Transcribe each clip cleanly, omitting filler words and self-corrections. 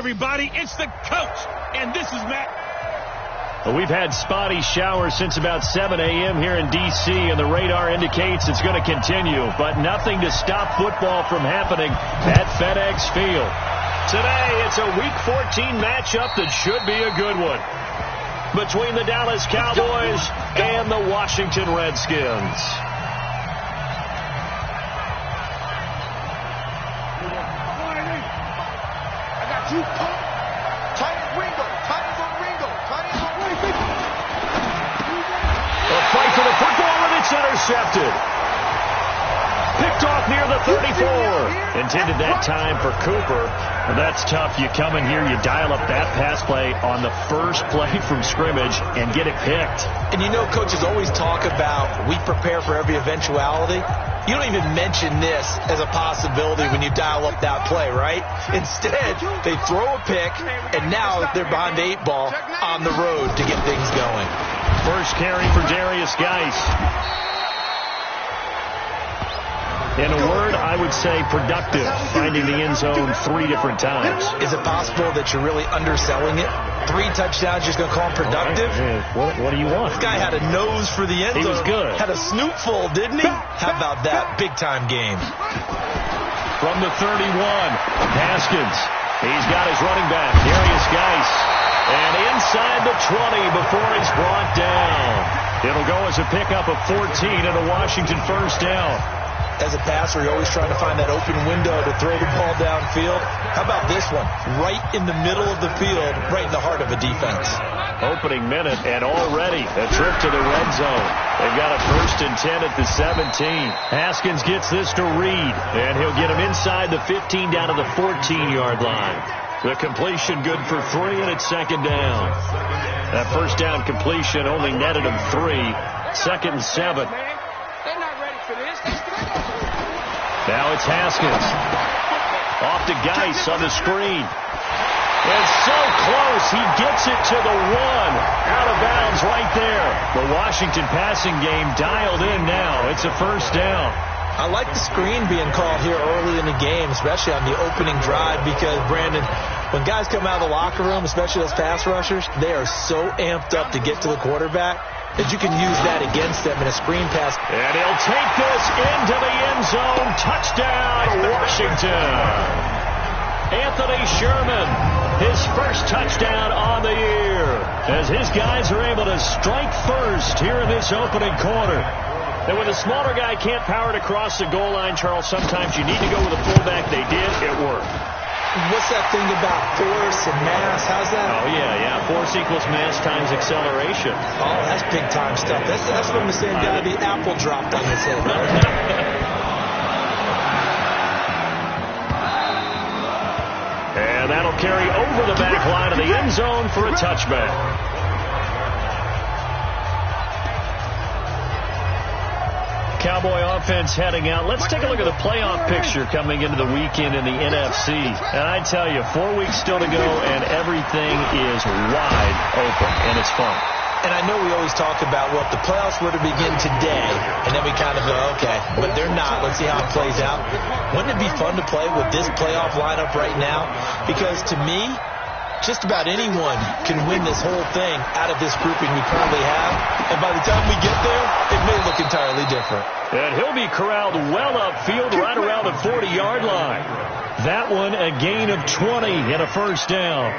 everybody. It's the coach, and this is Matt. Well, we've had spotty showers since about 7 a.m. here in D.C., and the radar indicates it's going to continue, but nothing to stop football from happening at FedEx Field. Today, it's a Week 14 matchup that should be a good one between the Dallas Cowboys and the Washington Redskins. I got you. Tight end Ringo. Tight end on Ringo. Tight end on Ringo. A fight for the football, and it's intercepted. Picked off near the 34. Intended that time for Cooper. And that's tough. You come in here, you dial up that pass play on the first play from scrimmage and get it picked. And you know coaches always talk about we prepare for every eventuality. You don't even mention this as a possibility when you dial up that play, right? Instead, they throw a pick, and now they're behind the 8 ball on the road to get things going. First carry for Darius Geis. In a word, I would say productive, finding the end zone 3 different times. Is it possible that you're really underselling it? 3 touchdowns, you're just going to call him productive? What do you want? This guy had a nose for the end zone. He was good. Had a snoot full, didn't he? How about that? Big-time game. From the 31, Haskins. He's got his running back, Darius Geis. And inside the 20 before he's brought down. It'll go as a pickup of 14 and a Washington first down. As a passer, you're always trying to find that open window to throw the ball downfield. How about this one? Right in the middle of the field, right in the heart of a defense. Opening minute, and already a trip to the red zone. They've got a 1st and 10 at the 17. Haskins gets this to Reed, and he'll get him inside the 15 down to the 14-yard line. The completion good for 3, and it's 2nd down. That first down completion only netted him 3. 2nd and 7. Now it's Haskins. Off to Geis on the screen. It's so close. He gets it to the 1. Out of bounds right there. The Washington passing game dialed in now. It's a first down. I like the screen being called here early in the game, especially on the opening drive, because, Brandon, when guys come out of the locker room, especially those pass rushers, they are so amped up to get to the quarterback that you can use that against them in a screen pass. And he'll take this into the end zone. Touchdown, Washington. Anthony Sherman, his first touchdown on the year, as his guys are able to strike first here in this opening quarter. And when the smaller guy can't power it across the goal line, Charles, sometimes you need to go with a fullback. They did. It worked. What's that thing about force and mass? How's that? Oh, yeah. Force equals mass times acceleration. Oh, that's big-time stuff. That's from the same guy the apple dropped on his head. And that'll carry over the back line of the end zone for a touchback. Cowboy offense heading out. Let's take a look at the playoff picture coming into the weekend in the NFC. And I tell you, 4 weeks still to go, and everything is wide open, and it's fun. And I know we always talk about, well, if the playoffs were to begin today, and then we kind of go, okay, but they're not. Let's see how it plays out. Wouldn't it be fun to play with this playoff lineup right now? Because to me, just about anyone can win this whole thing out of this grouping we currently have. And by the time we get there, it may look entirely different. And he'll be corralled well upfield right around the 40-yard line. That one a gain of 20 and a first down.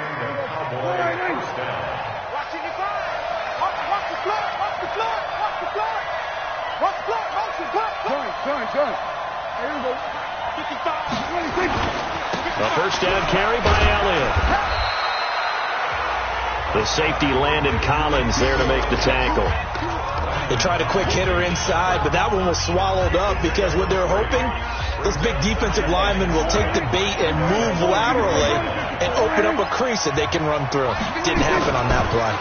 A first down carry by Elliott. The safety Landon Collins there to make the tackle. They tried a quick hitter inside, but that one was swallowed up because what they're hoping, those big defensive linemen will take the bait and move laterally and open up a crease that they can run through. Didn't happen on that play.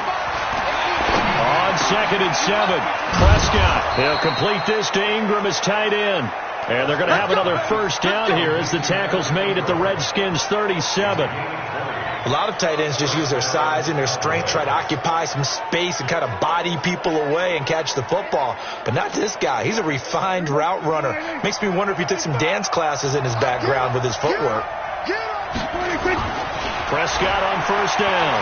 On 2nd and 7, Prescott. He'll complete this to Ingram as tight end. And they're going to have another first down here as the tackle's made at the Redskins 37. A lot of tight ends just use their size and their strength, try to occupy some space and kind of body people away and catch the football. But not this guy. He's a refined route runner. Makes me wonder if he took some dance classes in his background with his footwork. Prescott on first down.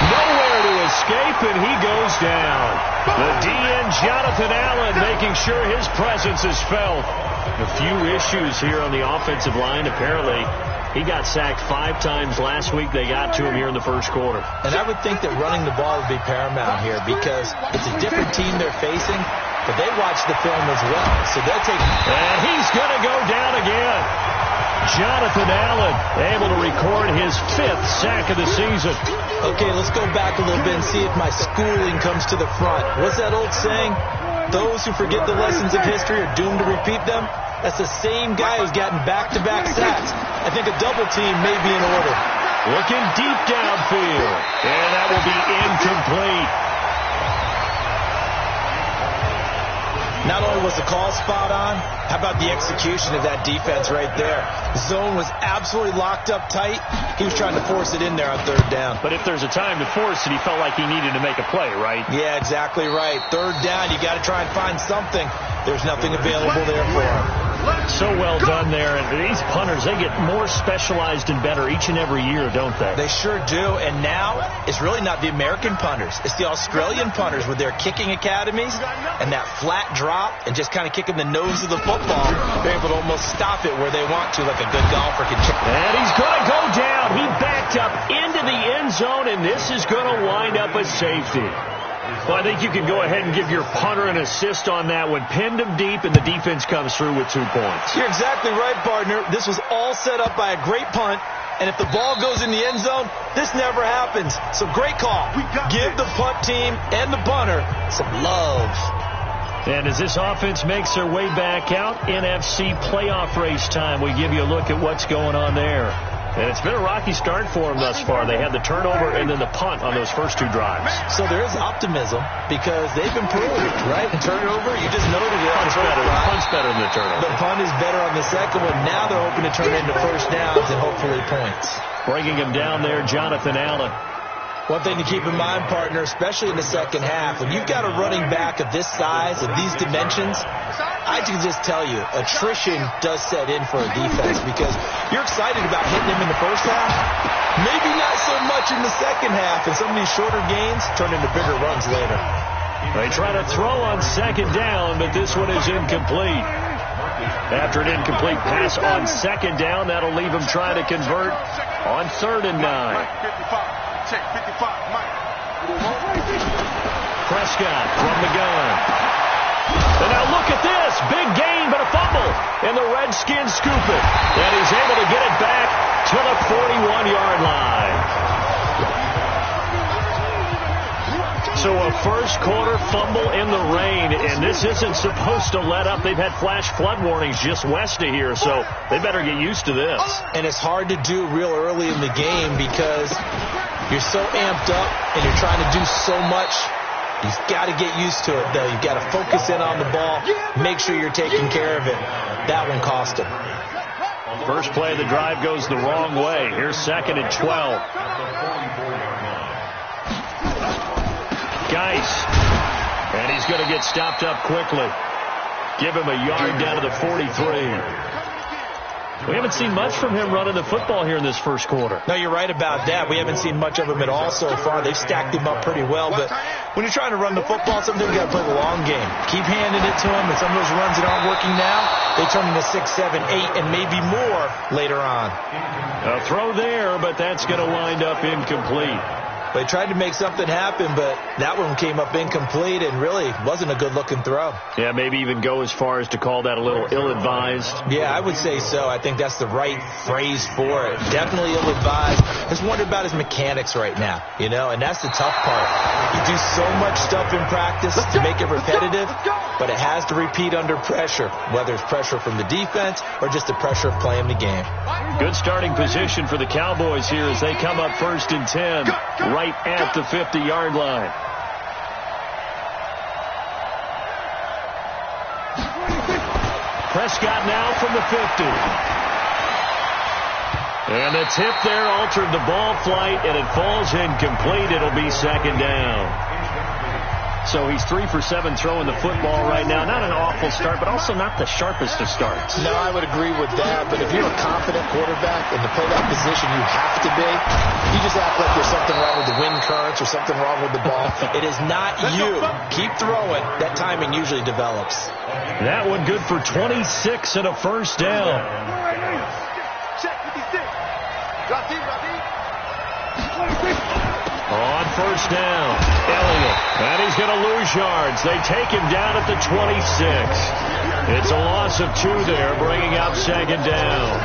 Nowhere to escape, and he goes down. The DN, Jonathan Allen, making sure his presence is felt. A few issues here on the offensive line. Apparently, he got sacked 5 times last week. They got to him here in the first quarter. And I would think that running the ball would be paramount here because it's a different team they're facing, but they watch the film as well. So they'll take... And he's going to go down again. Jonathan Allen able to record his 5th sack of the season. Okay, let's go back a little bit and see if my schooling comes to the front. What's that old saying? Those who forget the lessons of history are doomed to repeat them. That's the same guy who's gotten back-to-back sacks. I think a double team may be in order. Looking deep downfield. And that will be incomplete. Not only was the call spot on, how about the execution of that defense right there? The zone was absolutely locked up tight. He was trying to force it in there on 3rd down. But if there's a time to force it, he felt like he needed to make a play, right? Yeah, exactly right. 3rd down, you got to try and find something. There's nothing available there for him. So well done there. And these punters, they get more specialized and better each and every year, don't they? They sure do. And now, it's really not the American punters. It's the Australian punters with their kicking academies and that flat drop and just kind of kicking the nose of the football. They're able to almost stop it where they want to, like a good golfer can kick. And he's going to go down. He backed up into the end zone, and this is going to wind up a safety. Well, I think you can go ahead and give your punter an assist on that one. Pinned him deep, and the defense comes through with 2 points. You're exactly right, partner. This was all set up by a great punt, and if the ball goes in the end zone, this never happens. So great call. Give the punt team and the punter some love. And as this offense makes their way back out, NFC playoff race time, we give you a look at what's going on there. And it's been a rocky start for them thus far. They had the turnover and then the punt on those first 2 drives. So there is optimism because they've improved, right? The turnover, you just noted it. Punt's better than the turnover. The punt is better on the second one. Now they're hoping to turn it into first downs and hopefully points. Bringing him down there, Jonathan Allen. One thing to keep in mind, partner, especially in the second half, when you've got a running back of this size, of these dimensions, I can just tell you, attrition does set in for a defense because you're excited about hitting him in the first half. Maybe not so much in the second half, and some of these shorter gains turn into bigger runs later. They try to throw on 2nd down, but this one is incomplete. After an incomplete pass on 2nd down, that'll leave him trying to convert on 3rd and 9. Prescott from the gun. And now look at this. Big gain, but a fumble. And the Redskins scoop it. And he's able to get it back to the 41-yard line. So a first quarter fumble in the rain, and this isn't supposed to let up. They've had flash flood warnings just west of here, so they better get used to this. And it's hard to do real early in the game because you're so amped up and you're trying to do so much. You've got to get used to it, though. You've got to focus in on the ball, make sure you're taking care of it. That one cost him. First play of the drive goes the wrong way. Here's 2nd and 12. Geis. And he's going to get stopped up quickly. Give him a yard down to the 43. We haven't seen much from him running the football here in this first quarter. No, you're right about that. We haven't seen much of him at all so far. They've stacked him up pretty well. But when you're trying to run the football, sometimes you got to play the long game. Keep handing it to him. And some of those runs that aren't working now, they turn into 6, 7, 8, and maybe more later on. A throw there, but that's going to wind up incomplete. They tried to make something happen, but that one came up incomplete and really wasn't a good-looking throw. Yeah, maybe even go as far as to call that a little ill-advised. Yeah, I would say so. I think that's the right phrase for it. Definitely ill-advised. Just wonder about his mechanics right now, you know, and that's the tough part. You do so much stuff in practice to make it repetitive, but it has to repeat under pressure, whether it's pressure from the defense or just the pressure of playing the game. Good starting position for the Cowboys here as they come up 1st and 10, right at the 50-yard line. Prescott now from the 50. And the tip there altered the ball flight, and it falls incomplete. It'll be 2nd down. So he's 3 for 7 throwing the football right now. Not an awful start, but also not the sharpest of starts. No, I would agree with that. But if you're a confident quarterback and to play that position you have to be, you just act like there's something wrong with the wind currents or something wrong with the ball. It is not you. Keep throwing. That timing usually develops. That one good for 26 and a first down. On first down, Elliott, and he's going to lose yards. They take him down at the 26. It's a loss of 2 there, bringing up second down.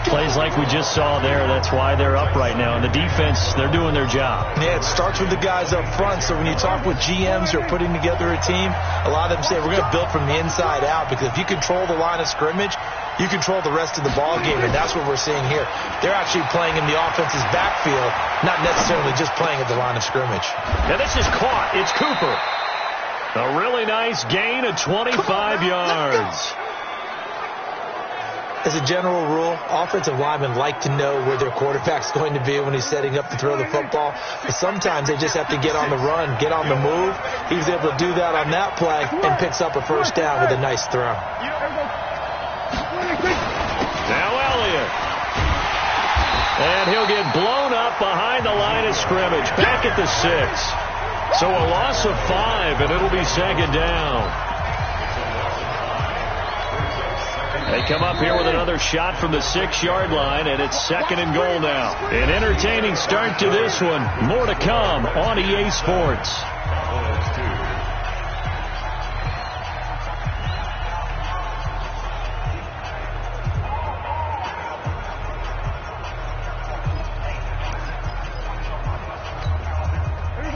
Plays like we just saw there, that's why they're up right now. And the defense, they're doing their job. Yeah, it starts with the guys up front. So when you talk with GMs who are putting together a team, a lot of them say we're going to build from the inside out, because if you control the line of scrimmage, you control the rest of the ball game, and that's what we're seeing here. They're actually playing in the offense's backfield, not necessarily just playing at the line of scrimmage. Now this is caught. It's Cooper. A really nice gain of 25 yards. As a general rule, offensive linemen like to know where their quarterback's going to be when he's setting up to throw the football. But sometimes they just have to get on the run, get on the move. He was able to do that on that play and picks up a first down with a nice throw. Now Elliott. And he'll get blown up behind the line of scrimmage. Back at the 6. So a loss of 5, and it'll be second down. They come up here with another shot from the 6-yard line, and it's second and goal now. An entertaining start to this one. More to come on EA Sports.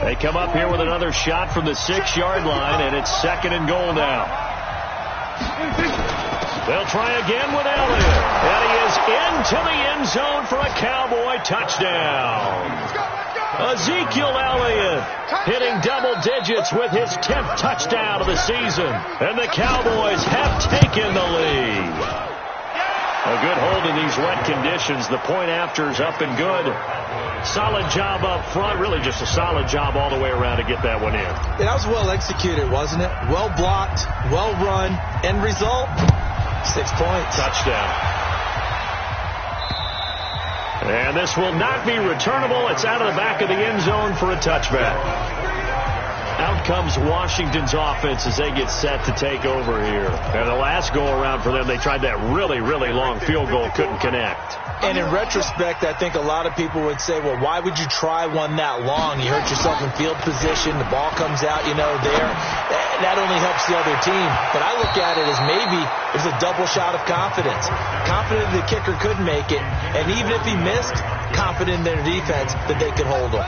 They come up here with another shot from the 6-yard line, and it's second and goal now. They'll try again with Elliott. And he is into the end zone for a Cowboy touchdown. Ezekiel Elliott hitting double digits with his 10th touchdown of the season. And the Cowboys have taken the lead. A good hold in these wet conditions. The point after is up and good. Solid job up front. Really just a solid job all the way around to get that one in. That was well executed, wasn't it? Well blocked, well run. End result, 6 points. Touchdown. And this will not be returnable. It's out of the back of the end zone for a touchback. Out comes Washington's offense as they get set to take over here. And the last go-around for them, they tried that really, really long field goal, couldn't connect. And in retrospect, I think a lot of people would say, well, why would you try one that long? You hurt yourself in field position. The ball comes out, there. That only helps the other team. But I look at it as maybe it was a double shot of confidence. Confident the kicker could make it. And even if he missed, confident in their defense that they could hold him.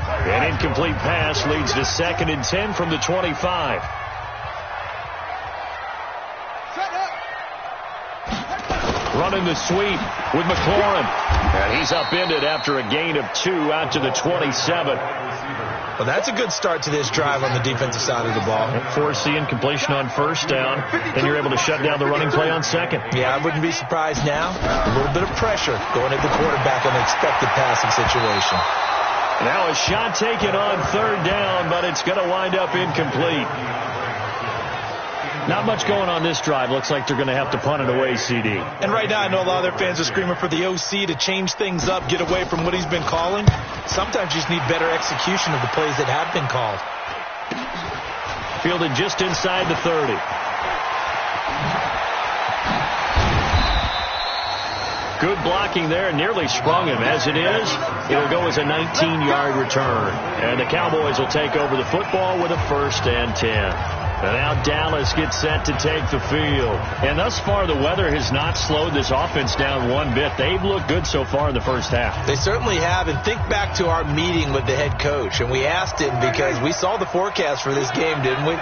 An incomplete pass leads to second and 10 from the 25. Running the sweep with McLaurin. And he's upended after a gain of 2 out to the 27. Well, that's a good start to this drive on the defensive side of the ball. Force the incompletion on first down. Then you're able to shut down the running play on second. Yeah, I wouldn't be surprised now. A little bit of pressure going at the quarterback on the expected passing situation. Now a shot taken on third down, but it's going to wind up incomplete. Not much going on this drive. Looks like they're going to have to punt it away, CD. And right now I know a lot of their fans are screaming for the OC to change things up, get away from what he's been calling. Sometimes you just need better execution of the plays that have been called. Fielded just inside the 30. Good blocking there, nearly sprung him. As it is, it'll go as a 19-yard return. And the Cowboys will take over the football with a 1st and 10. And now Dallas gets set to take the field. And thus far, the weather has not slowed this offense down one bit. They've looked good so far in the first half. They certainly have. And think back to our meeting with the head coach. And we asked him because we saw the forecast for this game, didn't we?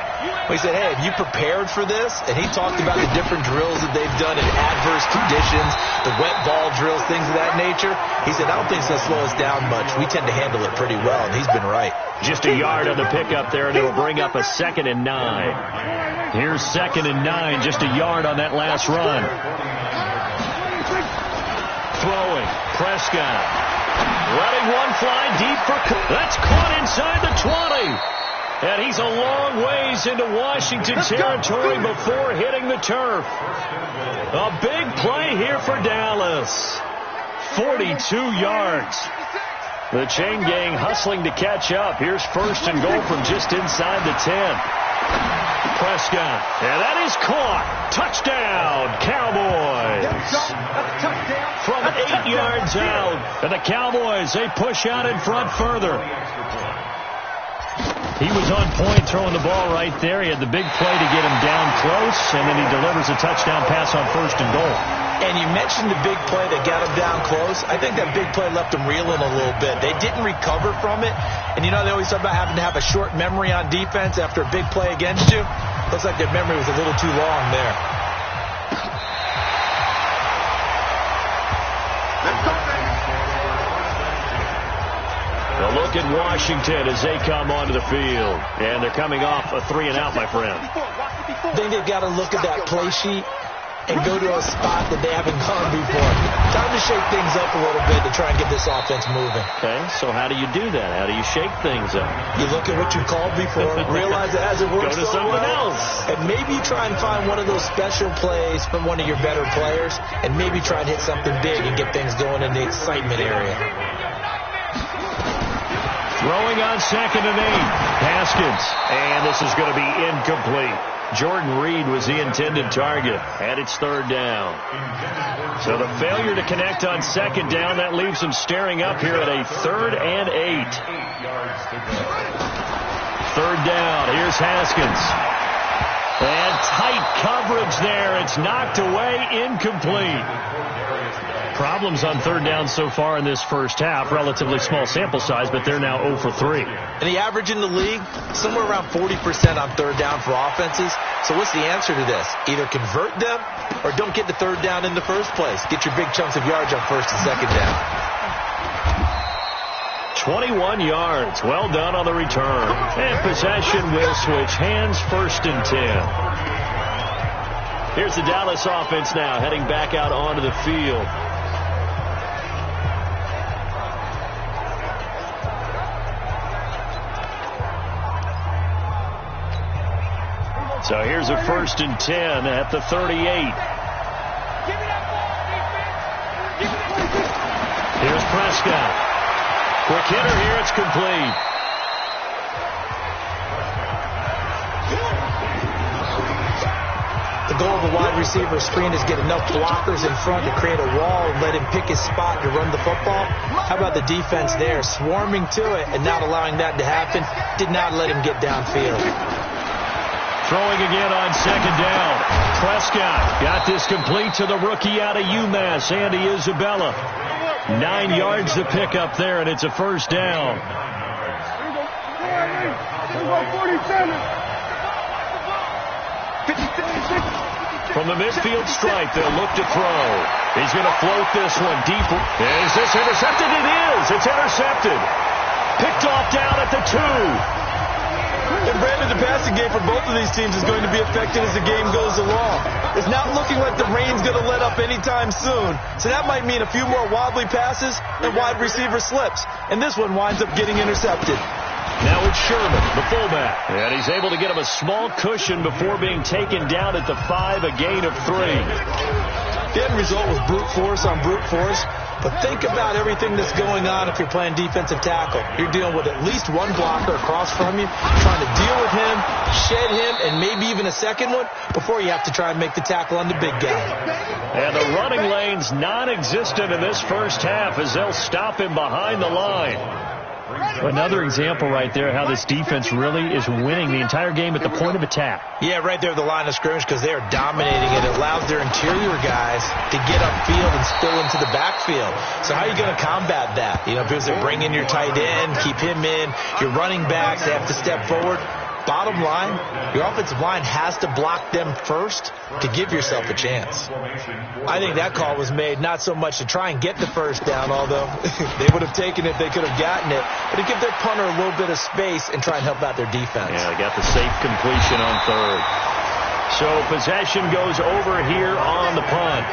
We said, hey, have you prepared for this? And he talked about the different drills that they've done in adverse conditions, the wet ball drills, things of that nature. He said, I don't think it's going to slow us down much. We tend to handle it pretty well, and he's been right. Just a yard on the pickup there, and it'll bring up a 2nd and 9. Here's 2nd and 9, just a yard on that last run. Throwing, Prescott. Letting one fly deep for... That's caught inside the 20. And he's a long ways into Washington territory before hitting the turf. A big play here for Dallas. 42 yards. The chain gang hustling to catch up. Here's first and goal from just inside the 10. Prescott, and that is caught. Touchdown, Cowboys. From 8 yards out, and the Cowboys, they push out in front further. He was on point throwing the ball right there. He had the big play to get him down close, and then he delivers a touchdown pass on first and goal. And you mentioned the big play that got him down close. I think that big play left him reeling a little bit. They didn't recover from it. And you know, they always talk about having to have a short memory on defense after a big play against you. Looks like their memory was a little too long there. A look at Washington as they come onto the field. And they're coming off a 3-and-out, my friend. I think they've got to look at that play sheet and go to a spot that they haven't gone before. Time to shake things up a little bit to try and get this offense moving. Okay, so how do you do that? How do you shake things up? You look at what you called before, realize it hasn't worked so something well, else, and maybe try and find one of those special plays from one of your better players, and maybe try and hit something big and get things going in the excitement area. Throwing on 2nd and 8. Haskins. And this is going to be incomplete. Jordan Reed was the intended target. And it's 3rd down. So the failure to connect on 2nd down, that leaves him staring up here at a 3rd and 8. 3rd down. Here's Haskins. And tight coverage there. It's knocked away, incomplete. Problems on 3rd down so far in this first half. Relatively small sample size, but they're now 0 for 3. And the average in the league, somewhere around 40% on 3rd down for offenses. So what's the answer to this? Either convert them or don't get the 3rd down in the first place. Get your big chunks of yards on 1st and 2nd down. 21 yards. Well done on the return. And possession will switch hands, 1st and 10. Here's the Dallas offense now heading back out onto the field. So here's a 1st and 10 at the 38. Here's Prescott. Quick hitter here. It's complete. The goal of a wide receiver screen is get enough blockers in front to create a wall and let him pick his spot to run the football. How about the defense there, swarming to it and not allowing that to happen? Did not let him get downfield. Throwing again on 2nd down. Prescott got this complete to the rookie out of UMass, Andy Isabella. 9 yards to pick up there, and it's a 1st down. From the midfield stripe, they'll look to throw. He's going to float this one deep. Is this intercepted? It is. It's intercepted. Picked off down at the 2. And Brandon, the passing game for both of these teams is going to be affected as the game goes along. It's not looking like the rain's going to let up anytime soon. So that might mean a few more wobbly passes and wide receiver slips. And this one winds up getting intercepted. Now it's Sherman, the fullback. And he's able to get him a small cushion before being taken down at the 5, a gain of 3. The end result was brute force on brute force. But think about everything that's going on if you're playing defensive tackle. You're dealing with at least one blocker across from you, trying to deal with him, shed him, and maybe even a second one before you have to try and make the tackle on the big guy. And the running lane's non-existent in this first half as they'll stop him behind the line. Another example right there how this defense really is winning the entire game at the point of attack. Yeah, right there at the line of scrimmage because they are dominating it. It allows their interior guys to get upfield and spill into the backfield. So how are you going to combat that? You know, because they bring in your tight end, keep him in. Your running backs, they have to step forward. Bottom line, your offensive line has to block them first to give yourself a chance. I think that call was made not so much to try and get the 1st down, although they would have taken it if they could have gotten it, but to give their punter a little bit of space and try and help out their defense. Yeah, they got the safe completion on 3rd. So possession goes over here on the punt.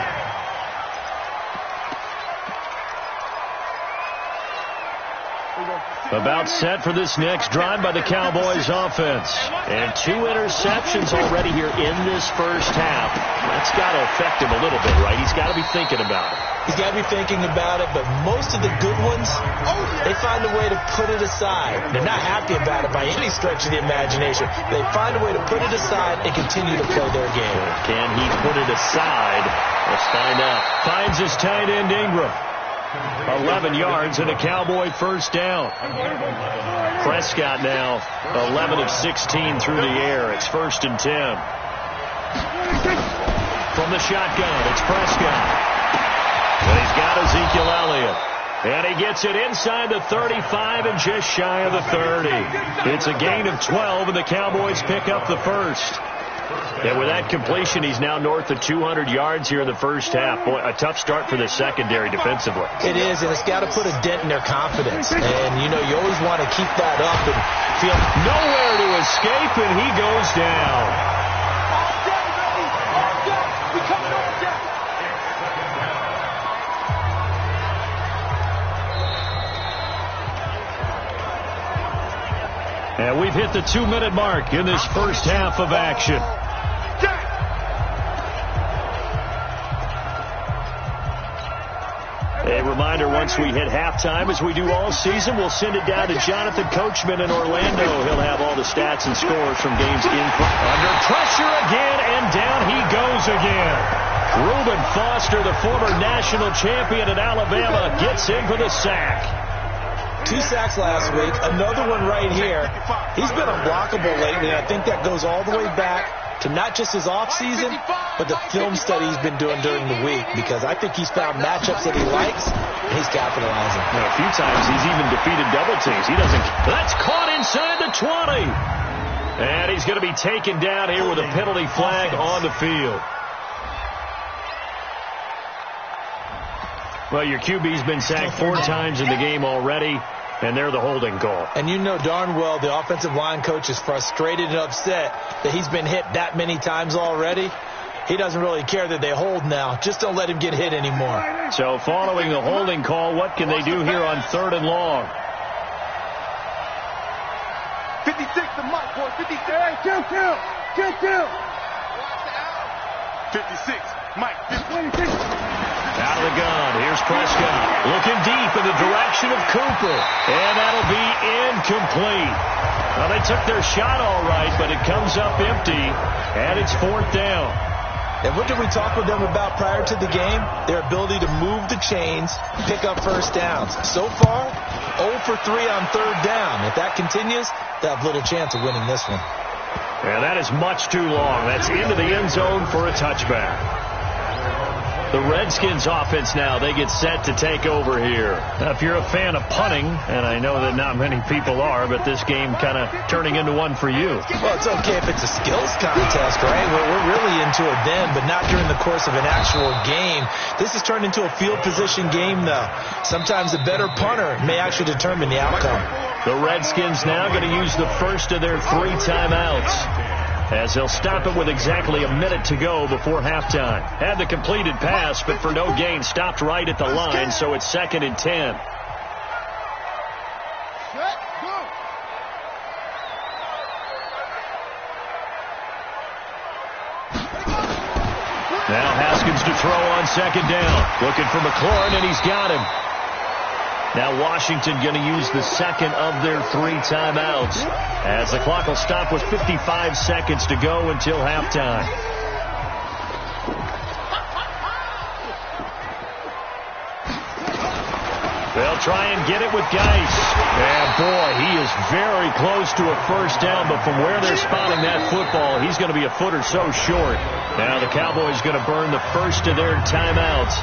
About set for this next drive by the Cowboys offense. And 2 interceptions already here in this first half. That's got to affect him a little bit, right? He's got to be thinking about it. He's got to be thinking about it, but most of the good ones, they find a way to put it aside. They're not happy about it by any stretch of the imagination. They find a way to put it aside and continue to play their game. Can he put it aside? Let's find out. Finds his tight end Ingram. 11 yards and a Cowboy first down. Prescott now 11 of 16 through the air. It's 1st and 10. From the shotgun, it's Prescott. And he's got Ezekiel Elliott. And he gets it inside the 35 and just shy of the 30. It's a gain of 12, and the Cowboys pick up the first. And with that completion, he's now north of 200 yards here in the first half. Boy, a tough start for the secondary defensively. It is, and it's got to put a dent in their confidence. And, you know, you always want to keep that up and feel nowhere to escape, and he goes down. All day, baby. All day. We coming all day. And we've hit the 2-minute mark in this first half of action. A reminder, once we hit halftime, as we do all season, we'll send it down to Jonathan Coachman in Orlando. He'll have all the stats and scores from games in. Under pressure again, and down he goes again. Reuben Foster, the former national champion at Alabama, gets in for the sack. 2 sacks last week, another one right here. He's been unblockable lately, and I think that goes all the way back to not just his offseason, but the film study he's been doing during the week, because I think he's found matchups that he likes, and he's capitalizing. A few times he's even defeated double teams. He doesn't. That's caught inside the 20. And he's going to be taken down here with a penalty flag on the field. Well, your QB's been sacked 4 times in the game already, and they're the holding call. And you know darn well the offensive line coach is frustrated and upset that he's been hit that many times already. He doesn't really care that they hold now. Just don't let him get hit anymore. So following the holding call, what can they do here on 3rd and long? 56 to Mike, boy. 56. Hey, kill. 56. Mike. 56. Out of the gun. Here's Prescott. Looking deep in the direction of Cooper. And that'll be incomplete. Well, they took their shot all right, but it comes up empty. And it's 4th down. And what did we talk with them about prior to the game? Their ability to move the chains, pick up first downs. So far, 0 for 3 on 3rd down. If that continues, they'll have little chance of winning this one. And that is much too long. That's into the end zone for a touchback. The Redskins offense now, they get set to take over here. Now, if you're a fan of punting, and I know that not many people are, but this game kind of turning into one for you. Well, it's okay if it's a skills contest, right? We're really into it then, but not during the course of an actual game. This has turned into a field position game, though. Sometimes the better punter may actually determine the outcome. The Redskins now going to use the first of their 3 timeouts, as they'll stop it with exactly a minute to go before halftime. Had the completed pass, but for no gain, stopped right at the line, so it's 2nd and 10. Now Haskins to throw on 2nd down. Looking for McLaurin, and he's got him. Now Washington going to use the 2nd of their 3 timeouts, as the clock will stop with 55 seconds to go until halftime. They'll try and get it with Geis. And boy, he is very close to a first down, but from where they're spotting that football, he's going to be a foot or so short. Now the Cowboys going to burn the first of their timeouts,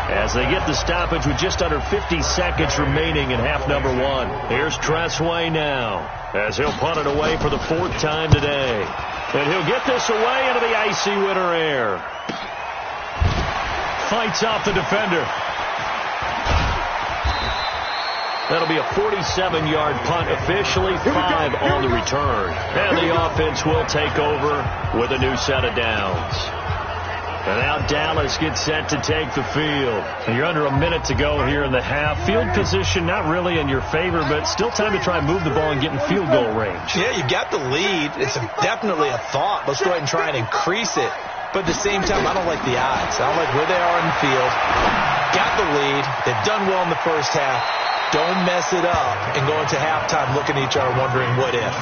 as they get the stoppage with just under 50 seconds remaining in half number 1. Here's Tressway now, as he'll punt it away for the 4th time today. And he'll get this away into the icy winter air. Fights off the defender. That'll be a 47-yard punt, officially 5 on the return. And the offense will take over with a new set of downs. And now Dallas gets set to take the field. And you're under a minute to go here in the half. Field position not really in your favor, but still time to try and move the ball and get in field goal range. Yeah, you got the lead. It's definitely a thought. Let's go ahead and try and increase it. But at the same time, I don't like the odds. I don't like where they are in the field. Got the lead. They've done well in the first half. Don't mess it up and go into halftime looking at each other wondering what if.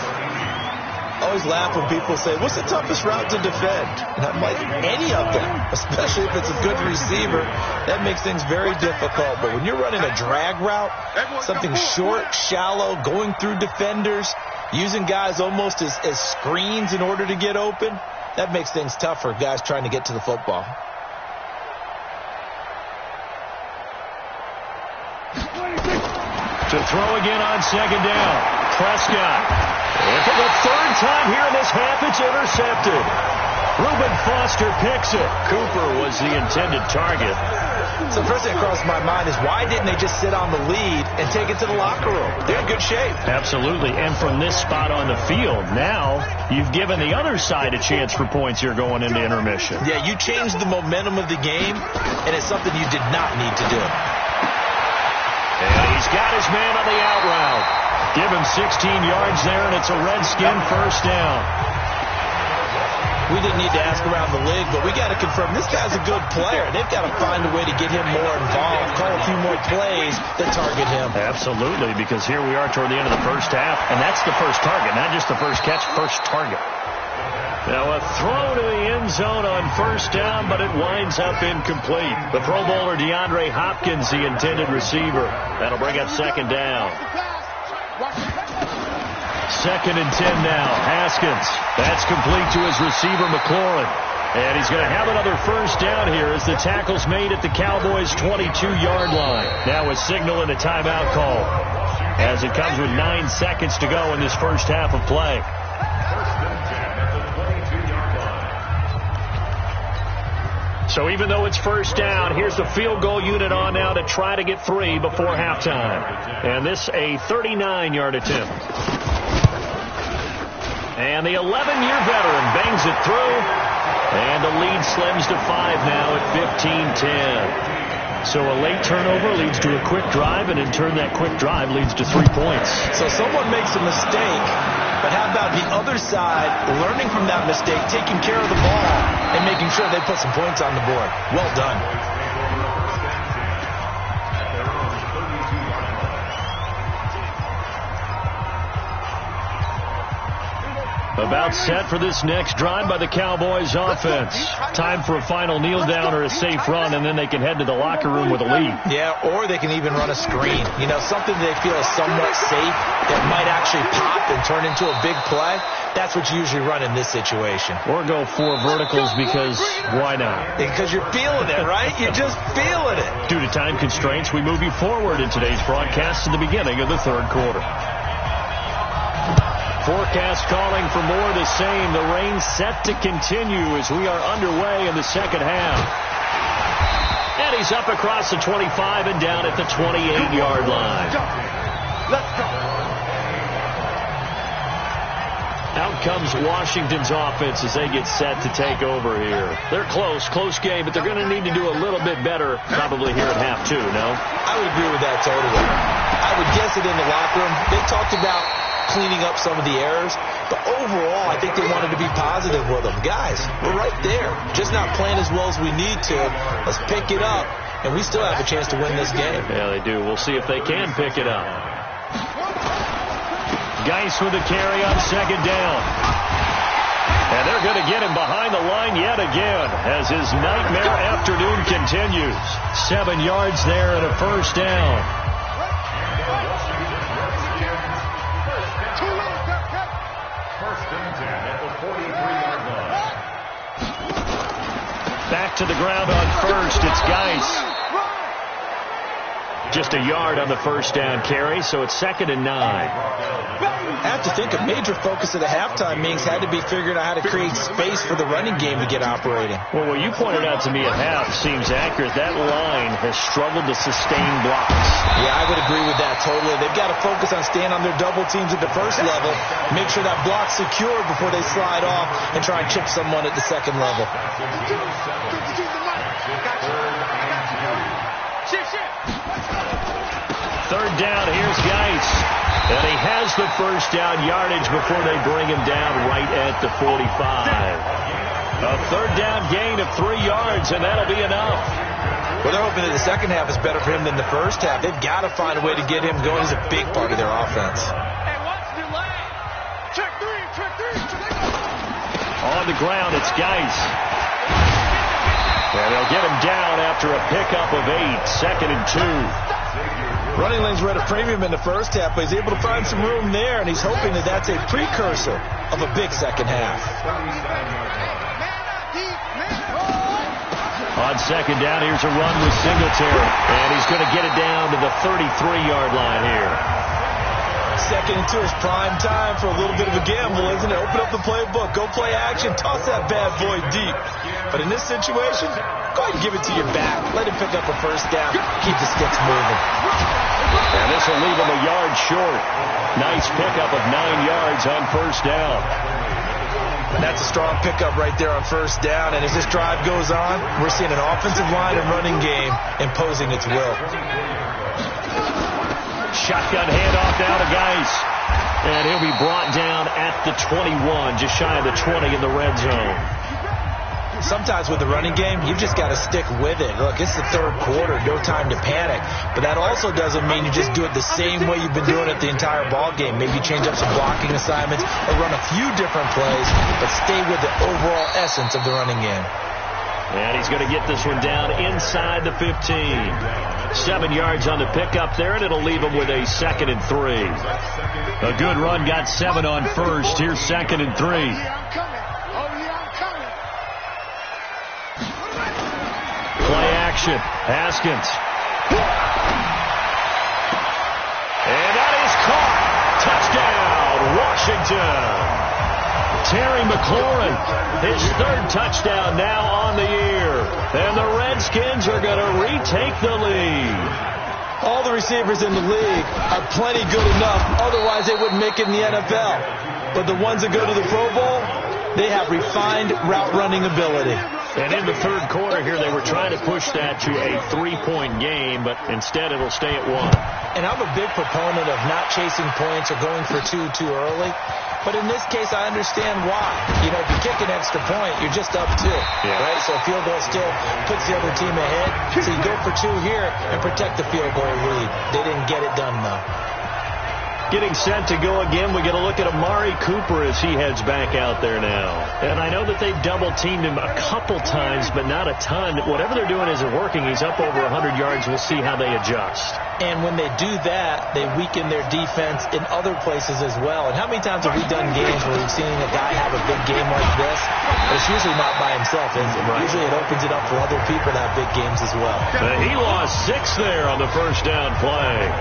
I always laugh when people say, what's the toughest route to defend? And I'm like, any of them, especially if it's a good receiver. That makes things very difficult. But when you're running a drag route, something short, shallow, going through defenders, using guys almost as screens in order to get open, that makes things tough for guys trying to get to the football. To throw again on second down. Prescott. And for the third time here in this half, it's intercepted. Reuben Foster picks it. Cooper was the intended target. So the first thing that crossed my mind is why didn't they just sit on the lead and take it to the locker room? They're in good shape. Absolutely. And from this spot on the field, now you've given the other side a chance for points here going into intermission. Yeah, you changed the momentum of the game, and it's something you did not need to do. And he's got his man on the out route. Give him 16 yards there, and it's a Redskin first down. We didn't need to ask around the league, but we got to confirm this guy's a good player. They've got to find a way to get him more involved, call a few more plays that target him. Absolutely, because here we are toward the end of the first half, and that's the first target, not just the first catch, first target. Now a throw to the end zone on first down, but it winds up incomplete. The Pro Bowler DeAndre Hopkins, the intended receiver. That'll bring up second down. 2nd and 10 now. Haskins. That's complete to his receiver, McLaurin. And he's going to have another first down here as the tackle's made at the Cowboys' 22-yard line. Now a signal and a timeout call as it comes with 9 seconds to go in this first half of play. So even though it's first down, here's the field goal unit on now to try to get 3 before halftime. And this a 39-yard attempt. And the 11-year veteran bangs it through. And the lead slims to 5 now at 15-10. So a late turnover leads to a quick drive, and in turn that quick drive leads to 3 points. So someone makes a mistake, but how about the other side learning from that mistake, taking care of the ball, and making sure they put some points on the board? Well done. About set for this next drive by the Cowboys offense. Time for a final kneel down or a safe run, and then they can head to the locker room with a lead. Yeah, or they can even run a screen. You know, something they feel is somewhat safe that might actually pop and turn into a big play. That's what you usually run in this situation. Or go 4 verticals because why not? Because you're feeling it, right? You're just feeling it. Due to time constraints, we move you forward in today's broadcast to the beginning of the third quarter. Forecast calling for more of the same. The rain set to continue as we are underway in the second half. And he's up across the 25 and down at the 28-yard line. Let's go. Out comes Washington's offense as they get set to take over here. They're close game, but they're going to need to do a little bit better probably here at half 2, no? I would agree with that totally. I would guess it in the locker room. They talked about cleaning up some of the errors, but overall, I think they wanted to be positive with them. Guys, we're right there. Just not playing as well as we need to. Let's pick it up, and we still have a chance to win this game. Yeah, they do. We'll see if they can pick it up. Geis with a carry on second down. And they're going to get him behind the line yet again as his nightmare afternoon continues. 7 yards there and a first down. Back to the ground on first. It's Geis. Just a yard on the first down carry, so it's 2nd and 9. I have to think a major focus of the halftime meetings had to be figuring out how to create space for the running game to get operating. Well, what you pointed out to me at half seems accurate. That line has struggled to sustain blocks. Yeah, I would agree with that totally. They've got to focus on staying on their double teams at the first level, make sure that block's secured before they slide off and try and chip someone at the second level. third down, here's Geis. And he has the first down yardage before they bring him down right at the 45. A third down gain of 3 yards, and that'll be enough. Well, they're hoping that the second half is better for him than the first half. They've got to find a way to get him going. He's a big part of their offense. Hey, watch the line. Check three. On the ground, it's Geis. And they'll get him down after a pickup of 8, 2nd and 2. Running lanes were at a premium in the first half, but he's able to find some room there, and he's hoping that that's a precursor of a big second half. On second down, here's a run with Singletary. And he's going to get it down to the 33-yard line here. 2nd and 2 is prime time for a little bit of a gamble, isn't it? Open up the playbook, go play action, toss that bad boy deep. But in this situation, go ahead and give it to your back. Let him pick up a first down. Keep the sticks moving. And this will leave him a yard short. Nice pickup of 9 yards on first down. And that's a strong pickup right there on first down. And as this drive goes on, we're seeing an offensive line and running game imposing its will. Shotgun handoff now to Geis. And he'll be brought down at the 21, just shy of the 20 in the red zone. Sometimes with the running game, you've just got to stick with it. Look, it's the third quarter, no time to panic. But that also doesn't mean you just do it the same way you've been doing it the entire ball game. Maybe change up some blocking assignments or run a few different plays, but stay with the overall essence of the running game. And he's going to get this one down inside the 15. 7 yards on the pickup there, and it'll leave him with a 2nd and 3. A good run, got 7 on first. Here's 2nd and 3. Play action. Haskins. And that is caught. Touchdown, Washington. Terry McLaurin, his 3rd touchdown now on the year. And the Redskins are going to retake the lead. All the receivers in the league are plenty good enough. Otherwise, they wouldn't make it in the NFL. But the ones that go to the Pro Bowl, they have refined route running ability. And in the third quarter here, they were trying to push that to a 3-point game, but instead it'll stay at 1. And I'm a big proponent of not chasing points or going for 2 too early. But in this case, I understand why. You know, if you kick an extra point, you're just up 2, right? So a field goal still puts the other team ahead. So you go for 2 here and protect the field goal lead. They didn't get it done, though. Getting set to go again. We get a look at Amari Cooper as he heads back out there now. And I know that they've double-teamed him a couple times, but not a ton. Whatever they're doing isn't working. He's up over 100 yards. We'll see how they adjust. And when they do that, they weaken their defense in other places as well. And how many times have we done games where we've seen a guy have a big game like this? But it's usually not by himself, is it? Right. Usually it opens it up for other people to have big games as well. He lost 6 there on the first down play.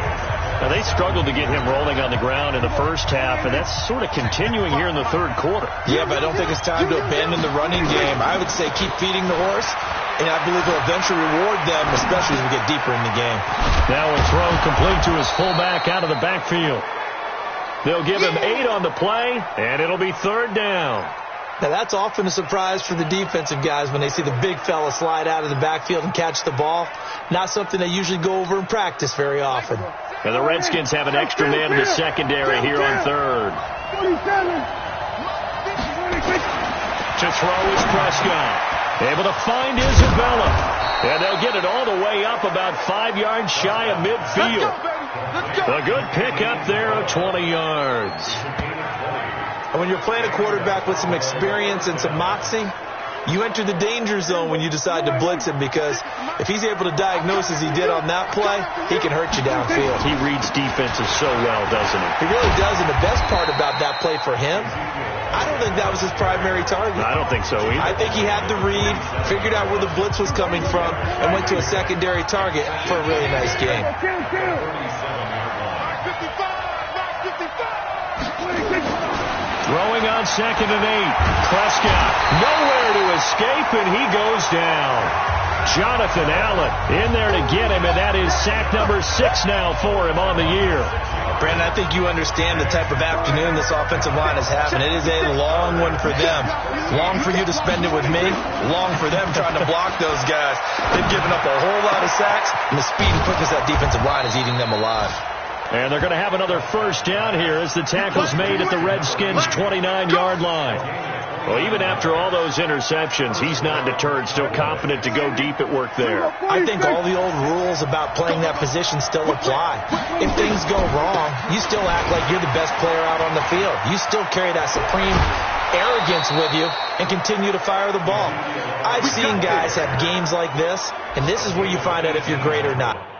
Now, they struggled to get him rolling on the ground in the first half, and that's sort of continuing here in the third quarter. Yeah, but I don't think it's time to abandon the running game. I would say keep feeding the horse, and I believe he'll eventually reward them, especially as we get deeper in the game. Now a throw complete to his fullback out of the backfield. They'll give him 8 on the play, and it'll be 3rd down. Now, that's often a surprise for the defensive guys when they see the big fella slide out of the backfield and catch the ball. Not something they usually go over in practice very often. And the Redskins have an extra man in the secondary here on 3rd. To throw is Prescott. Able to find Isabella. And they'll get it all the way up about 5 yards shy of midfield. A good pickup there of 20 yards. And when you're playing a quarterback with some experience and some moxie, you enter the danger zone when you decide to blitz him, because if he's able to diagnose as he did on that play, he can hurt you downfield. He reads defenses so well, doesn't he? He really does, and the best part about that play for him, I don't think that was his primary target. I don't think so either. I think he had the read, figured out where the blitz was coming from, and went to a secondary target for a really nice game. Throwing on 2nd and 8. Prescott nowhere to escape, and he goes down. Jonathan Allen in there to get him, and that is sack number 6 now for him on the year. Brandon, I think you understand the type of afternoon this offensive line is having. It is a long one for them. Long for you to spend it with me. Long for them trying to block those guys. They've given up a whole lot of sacks, and the speed and quickness of that defensive line is eating them alive. And they're going to have another first down here as the tackle's made at the Redskins' 29-yard line. Well, even after all those interceptions, he's not deterred, still confident to go deep at work there. I think all the old rules about playing that position still apply. If things go wrong, you still act like you're the best player out on the field. You still carry that supreme arrogance with you and continue to fire the ball. I've seen guys have games like this, and this is where you find out if you're great or not.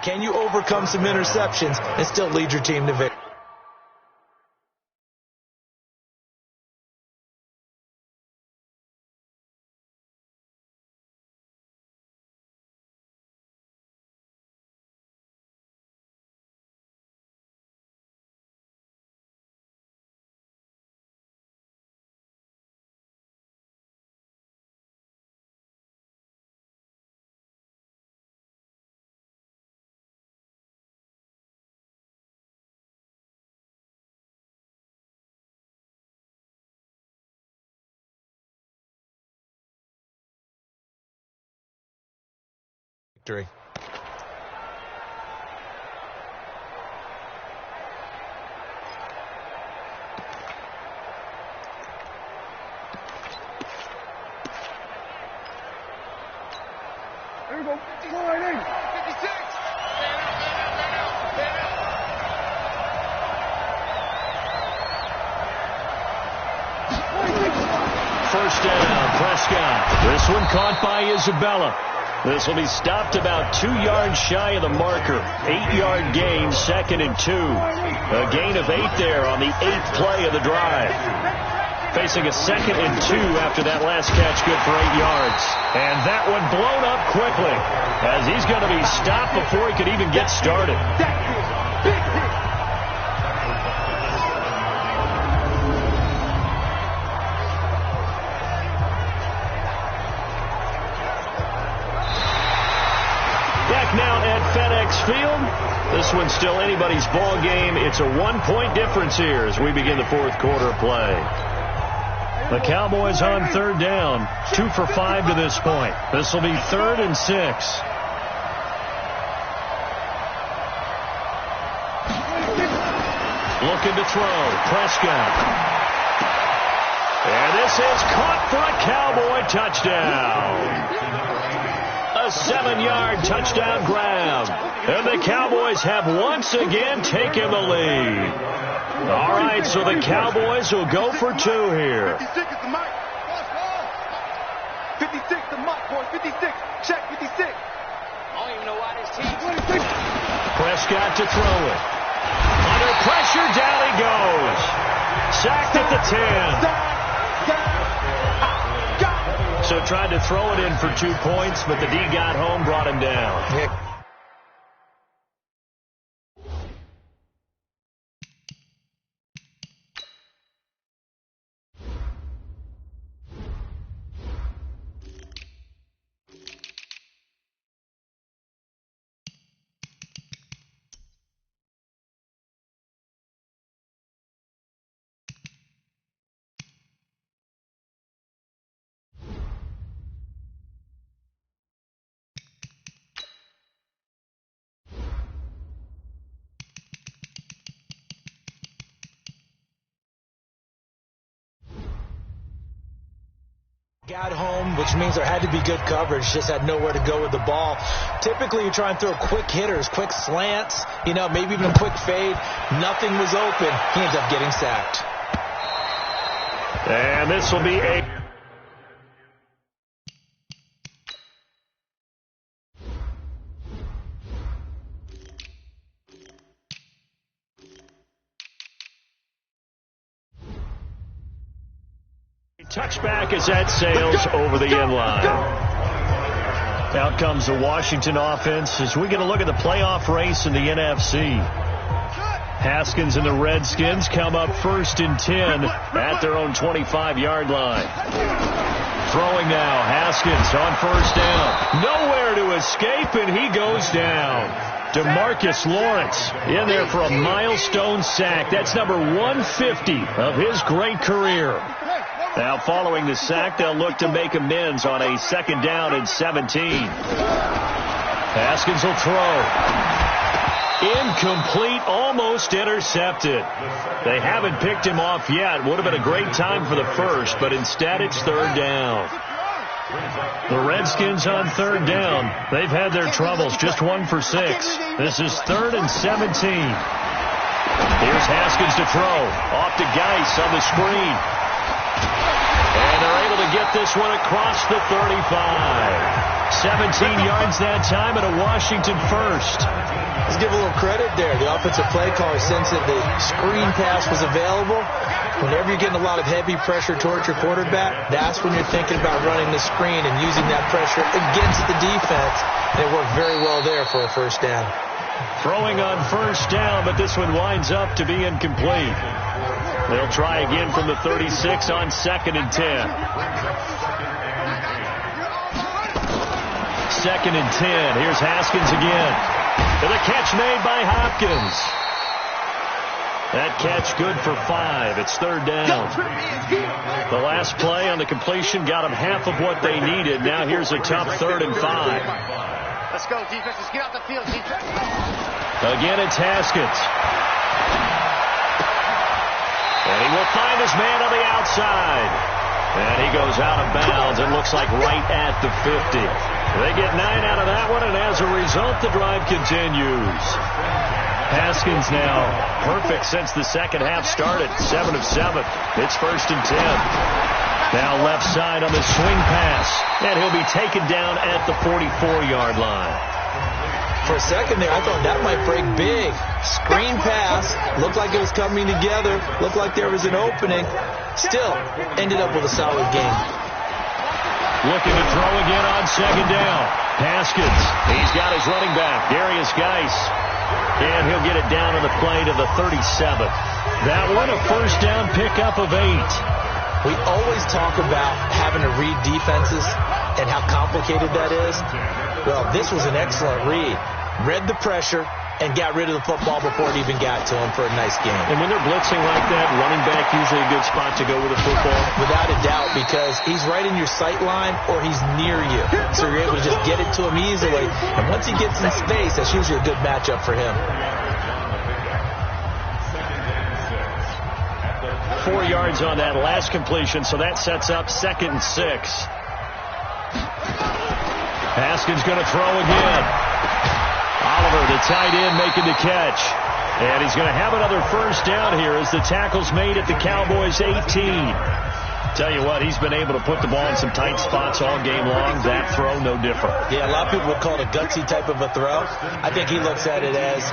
Can you overcome some interceptions and still lead your team to victory? Victory. There we go. 56. First down, Prescott. This one caught by Isabella. This will be stopped about 2 yards shy of the marker. 8-yard gain, 2nd and 2. A gain of 8 there on the 8th play of the drive. Facing a 2nd and 2 after that last catch, good for 8 yards. And that one blown up quickly as he's going to be stopped before he could even get started. Now at FedEx Field. This one's still anybody's ball game. It's a 1-point difference here as we begin the 4th quarter play. The Cowboys on 3rd down, 2 for 5 to this point. This will be 3rd and 6. Looking to throw, Prescott. And this is caught for a Cowboy touchdown. A 7-yard touchdown grab. And the Cowboys have once again taken the lead. All right, so the Cowboys will go for 2 here. 56 is the mark. 56 the mark, boy. 56. Check 56. I don't even know why this team. Prescott to throw it. Under pressure, down he goes. Sacked at the 10. So tried to throw it in for 2 points, but the D got home, brought him down. Got home, which means there had to be good coverage, just had nowhere to go with the ball. Typically, you try and throw quick hitters, quick slants, maybe even a quick fade. Nothing was open. He ends up getting sacked. And this will be a... touchback as that sails over the end line. Out comes the Washington offense as we get a look at the playoff race in the NFC. Haskins and the Redskins come up 1st and 10 at their own 25-yard line. Throwing now, Haskins on 1st down. Nowhere to escape, and he goes down. DeMarcus Lawrence in there for a milestone sack. That's number 150 of his great career. Now following the sack, they'll look to make amends on a 2nd down and 17. Haskins will throw. Incomplete, almost intercepted. They haven't picked him off yet. Would have been a great time for the first, but instead it's 3rd down. The Redskins on 3rd down. They've had their troubles, just 1 for 6. This is 3rd and 17. Here's Haskins to throw. Off to Geis on the screen. And they're able to get this one across the 35. 17 yards that time and a Washington first. Let's give a little credit there. The offensive play caller sensed that the screen pass was available. Whenever you're getting a lot of heavy pressure towards your quarterback, that's when you're thinking about running the screen and using that pressure against the defense. And it worked very well there for a 1st down. Throwing on 1st down, but this one winds up to be incomplete. They'll try again from the 36 on 2nd and 10. 2nd and 10. Here's Haskins again. And the catch made by Hopkins. That catch good for 5. It's 3rd down. The last play on the completion got them half of what they needed. Now here's a tough 3rd and 5. Let's go, defense. Let's get out the field, defense. Again, it's Haskins. And he will find his man on the outside. And he goes out of bounds and looks like right at the 50. They get 9 out of that one, and as a result, the drive continues. Haskins now perfect since the 2nd half started. 7 of 7. It's 1st and 10. Now left side on the swing pass, and he'll be taken down at the 44-yard line. For a second there, I thought that might break big. Screen pass. Looked like it was coming together. Looked like there was an opening. Still, ended up with a solid game. Looking to throw again on 2nd down. Haskins. He's got his running back, Darius Geis. And he'll get it down on the play to the 37. That one, a 1st down pickup of 8. We always talk about having to read defenses and how complicated that is. Well, this was an excellent read. Read the pressure and got rid of the football before it even got to him for a nice game. And when they're blitzing like that, running back usually a good spot to go with the football? Without a doubt, because he's right in your sight line or he's near you. So you're able to just get it to him easily. And once he gets in space, that's usually a good matchup for him. 4 yards on that last completion, so that sets up 2nd and 6. Haskins going to throw again. Oliver, the tight end, making the catch. And he's going to have another 1st down here as the tackle's made at the Cowboys' 18. Tell you what, he's been able to put the ball in some tight spots all game long. That throw, no different. Yeah, a lot of people would call it a gutsy type of a throw. I think he looks at it as,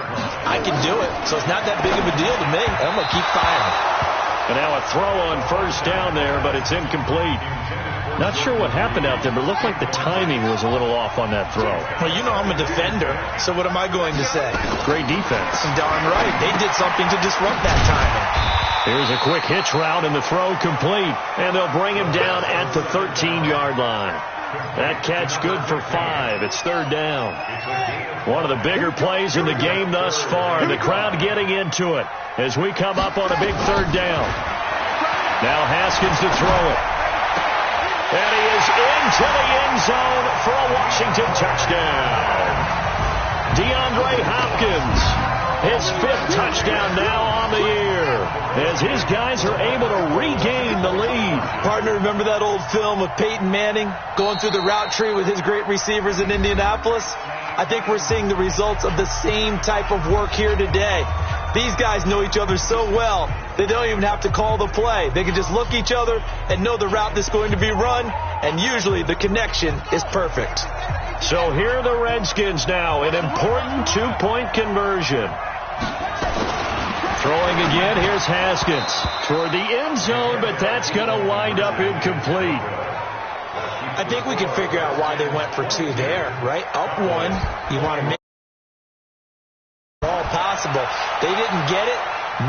I can do it, so it's not that big of a deal to me. I'm going to keep firing. And now a throw on 1st down there, but it's incomplete. Not sure what happened out there, but it looked like the timing was a little off on that throw. Well, you know I'm a defender, so what am I going to say? Great defense. Darn right. They did something to disrupt that timing. Here's a quick hitch route, and the throw complete. And they'll bring him down at the 13-yard line. That catch good for 5. It's 3rd down. One of the bigger plays in the game thus far. The crowd getting into it as we come up on a big 3rd down. Now Haskins to throw it. And he is into the end zone for a Washington touchdown. DeAndre Hopkins, his 5th touchdown now on the year, as his guys are able to regain the lead. Partner, remember that old film of Peyton Manning going through the route tree with his great receivers in Indianapolis? I think we're seeing the results of the same type of work here today. These guys know each other so well, they don't even have to call the play. They can just look each other and know the route that's going to be run, and usually the connection is perfect. So here are the Redskins now, an important 2-point conversion. Throwing again, here's Haskins toward the end zone, but that's going to wind up incomplete. I think we can figure out why they went for 2 there, right? Up 1, you want to make all possible. They didn't get it.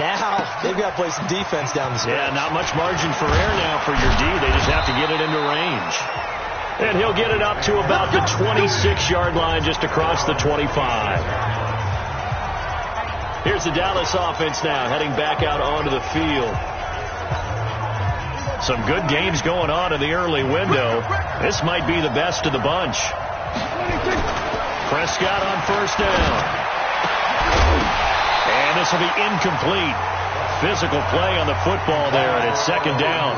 Now they've got to play some defense down the stretch. Yeah, not much margin for error now for your D. They just have to get it into range. And he'll get it up to about the 26-yard line, just across the 25. Here's the Dallas offense now, heading back out onto the field. Some good games going on in the early window. This might be the best of the bunch. Prescott on first down. And this will be incomplete. Physical play on the football there, and it's second down.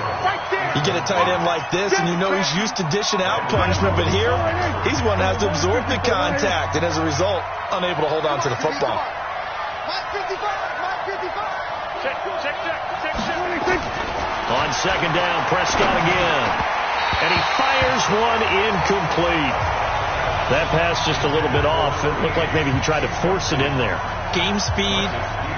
You get a tight end like this, and you know he's used to dishing out punishment, but here, he's one that has to absorb the contact, and as a result, unable to hold on to the football. On second down, Prescott again. And he fires one incomplete. That pass just a little bit off. It looked like maybe he tried to force it in there. Game speed,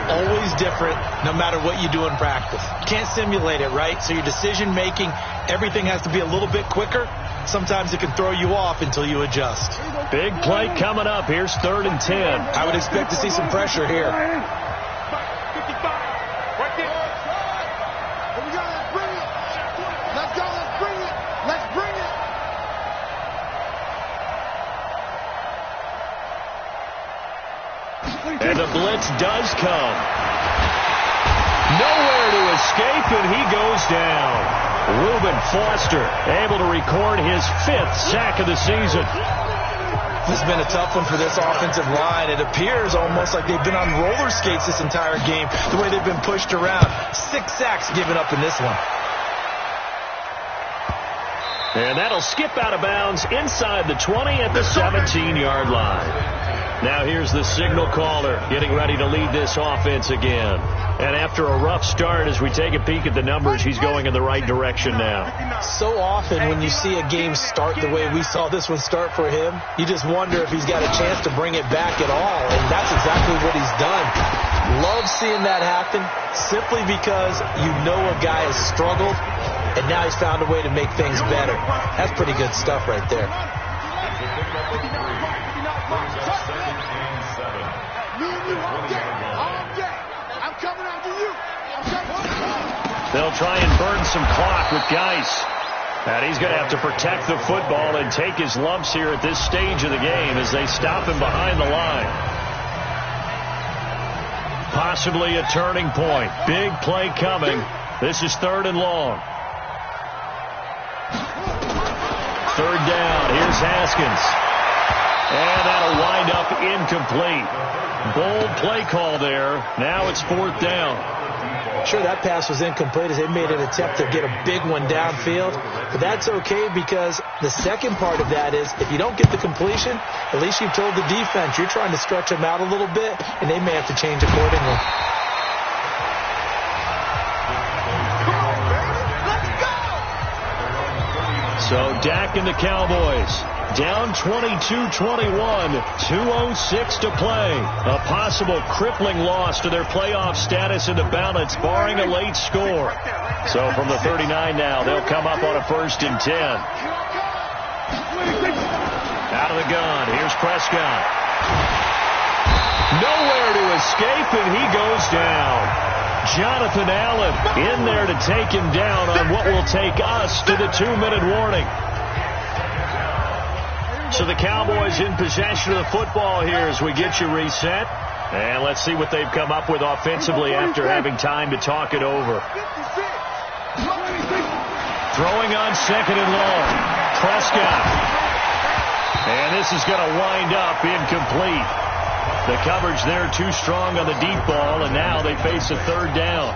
always different, no matter what you do in practice. You can't simulate it, right? So your decision-making, everything has to be a little bit quicker. Sometimes it can throw you off until you adjust. Big play coming up. Here's 3rd and 10. I would expect to see some pressure here. And the blitz does come. Nowhere to escape, and he goes down. Reuben Foster able to record his 5th sack of the season. This has been a tough one for this offensive line. It appears almost like they've been on roller skates this entire game, the way they've been pushed around. 6 sacks given up in this one. And that'll skip out of bounds inside the 20 at the 17-yard line. Now here's the signal caller getting ready to lead this offense again. And after a rough start, as we take a peek at the numbers, he's going in the right direction now. So often when you see a game start the way we saw this one start for him, you just wonder if he's got a chance to bring it back at all. And that's exactly what he's done. Love seeing that happen simply because you know a guy has struggled, and now he's found a way to make things better. That's pretty good stuff right there. They'll try and burn some clock with Geis. And he's going to have to protect the football and take his lumps here at this stage of the game as they stop him behind the line. Possibly a turning point. Big play coming. This is 3rd and long. 3rd down. Here's Haskins. And that'll wind up incomplete. Bold play call there. Now it's 4th down. Sure, that pass was incomplete as they made an attempt to get a big one downfield. But that's okay because the second part of that is if you don't get the completion, at least you've told the defense you're trying to stretch them out a little bit, and they may have to change accordingly. So Dak and the Cowboys down 22-21, 2:06 to play. A possible crippling loss to their playoff status in the balance, barring a late score. So from the 39 now, they'll come up on a 1st and 10. Out of the gun, here's Prescott. Nowhere to escape, and he goes down. Jonathan Allen in there to take him down on what will take us to the 2-minute warning. So the Cowboys in possession of the football here as we get you reset. And let's see what they've come up with offensively after having time to talk it over. Throwing on 2nd and long. Prescott. And this is going to wind up incomplete. The coverage there too strong on the deep ball, and now they face a 3rd down.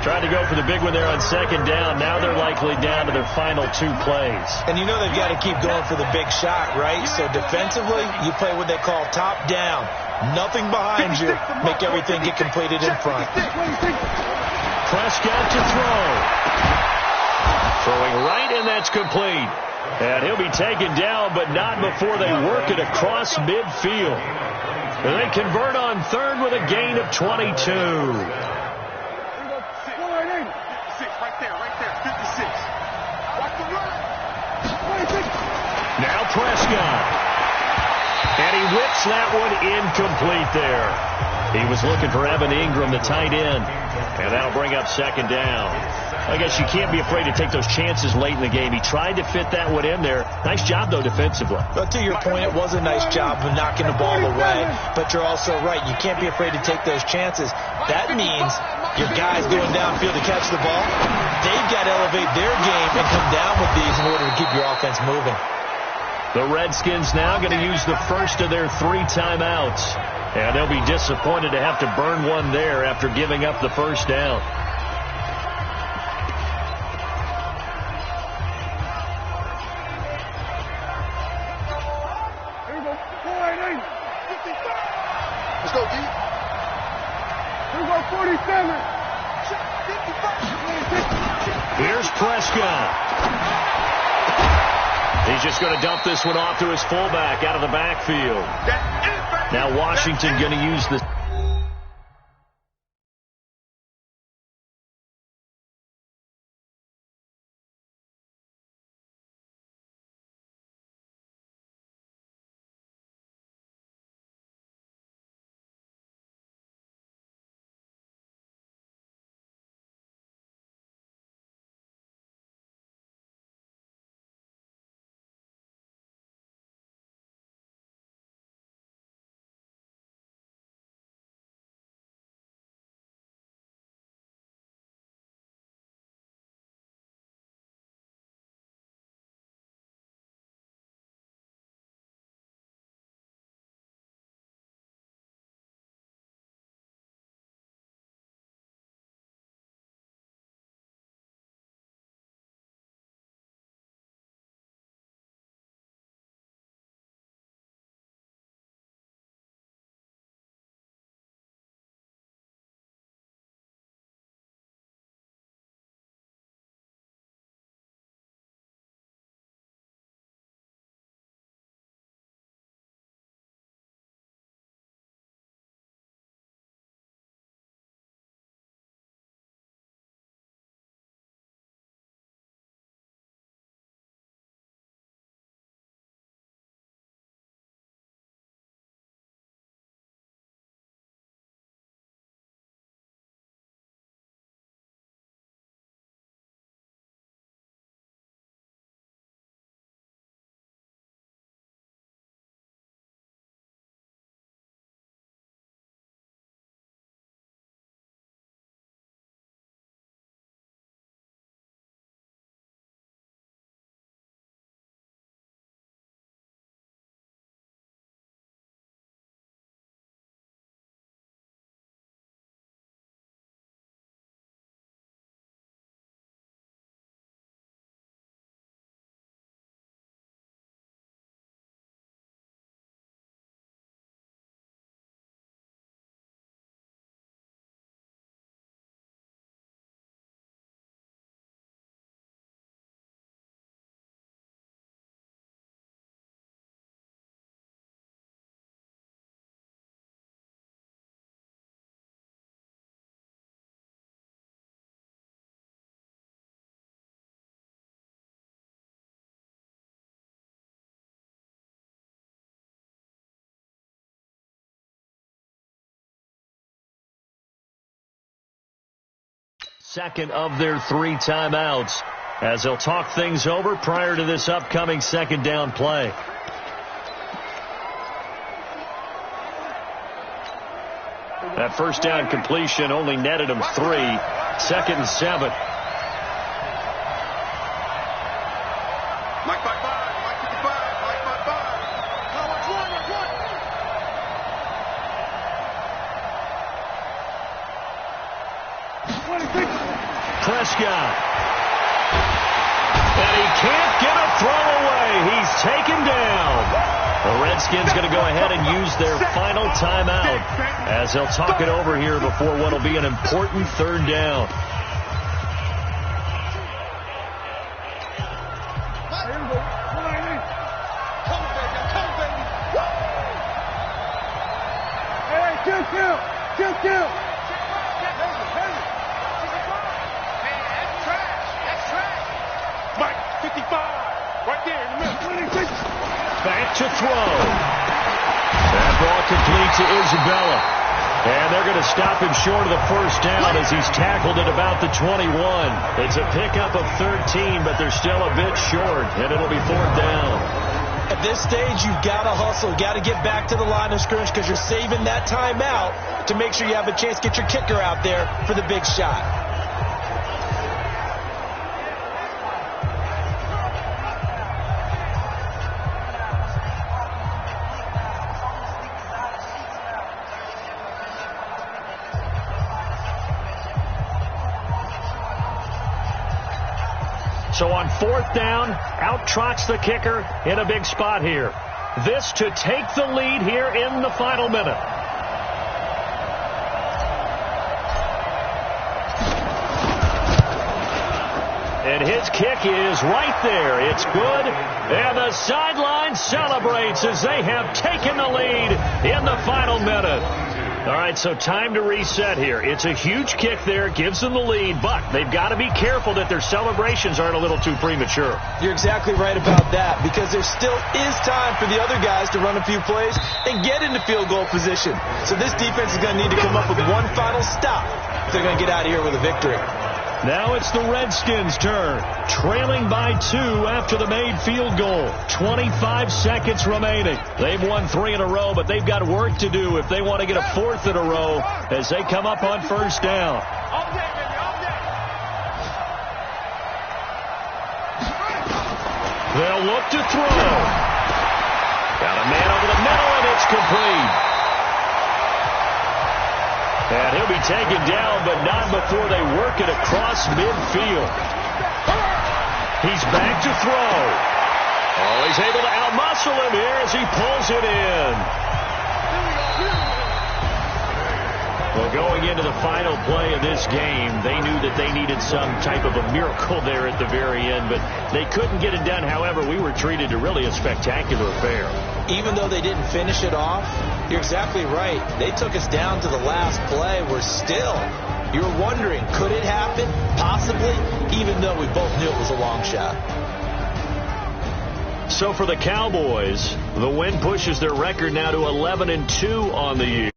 Tried to go for the big one there on 2nd down. Now they're likely down to their final 2 plays. And you know they've got to keep going for the big shot, right? So defensively, you play what they call top down. Nothing behind you. Make everything get completed in front. Prescott to throw. Throwing right, and that's complete. And he'll be taken down, but not before they work it across midfield. And they convert on 3rd with a gain of 22. Prescott. And he whips that one incomplete there. He was looking for Evan Ingram, the tight end. And that'll bring up second down. I guess you can't be afraid to take those chances late in the game. He tried to fit that one in there. Nice job, though, defensively. But to your point, it was a nice job of knocking the ball away. But you're also right. You can't be afraid to take those chances. That means your guys going downfield to catch the ball, they've got to elevate their game and come down with these in order to keep your offense moving. The Redskins now going to use the first of their 3 timeouts. And they'll be disappointed to have to burn one there after giving up the first down. Let's go, D. Here we go, 47. Here's Prescott. He's just going to dump this one off to his fullback out of the backfield. Now Washington going to use the... Second of their 3 timeouts as they'll talk things over prior to this upcoming second down play. That first down completion only netted him 3. 2nd and 7. Mike 55, Mike 55, Mike 55. Now watch one. Prescott. And he can't get a throw away. He's taken down. The Redskins going to go ahead and use their final timeout as they'll talk it over here before what will be an important 3rd down. Kill. Mike 55, right there in the middle. to throw. That ball complete to Isabella. And they're going to stop him short of the first down as he's tackled at about the 21. It's a pickup of 13, but they're still a bit short, and it'll be 4th down. At this stage, you've got to hustle. You've got to get back to the line of scrimmage because you're saving that timeout to make sure you have a chance to get your kicker out there for the big shot. So on 4th down, out trots the kicker in a big spot here. This to take the lead here in the final minute. And his kick is right there. It's good. And the sideline celebrates as they have taken the lead in the final minute. All right, so time to reset here. It's a huge kick there, gives them the lead, but they've got to be careful that their celebrations aren't a little too premature. You're exactly right about that because there still is time for the other guys to run a few plays and get into field goal position. So this defense is going to need to come up with one final stop if they're going to get out of here with a victory. Now it's the Redskins' turn, trailing by 2 after the made field goal. 25 seconds remaining. They've won 3 in a row, but they've got work to do if they want to get a 4th in a row as they come up on 1st down. They'll look to throw. Got a man over the middle, and it's complete. And he'll be taken down, but not before they work it across midfield. He's back to throw. Oh, he's able to outmuscle him here as he pulls it in. Well, going into the final play of this game, they knew that they needed some type of a miracle there at the very end, but they couldn't get it done. However, we were treated to really a spectacular affair. Even though they didn't finish it off, you're exactly right. They took us down to the last play. You're wondering, could it happen? Possibly, even though we both knew it was a long shot. So for the Cowboys, the win pushes their record now to 11-2 on the year.